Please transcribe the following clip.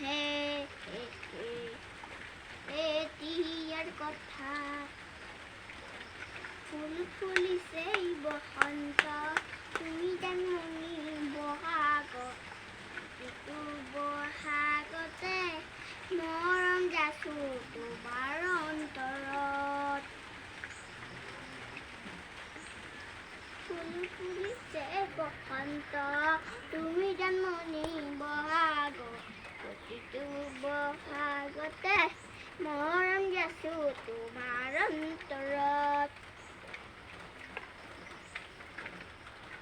হে হে হে এতিয়াৰ কথা ফুল ফুলিছে বসন্ত তুমি জানমণি বহাগত প্ৰতিটো বহাগতে মৰম যাচো তোমাৰ অন্তৰত ফুল ফুলিছে বসন্ত তুমি জানমণি বহাগত প্ৰতিটো বহাগতে মৰম যাচো তোমাৰ অন্তৰত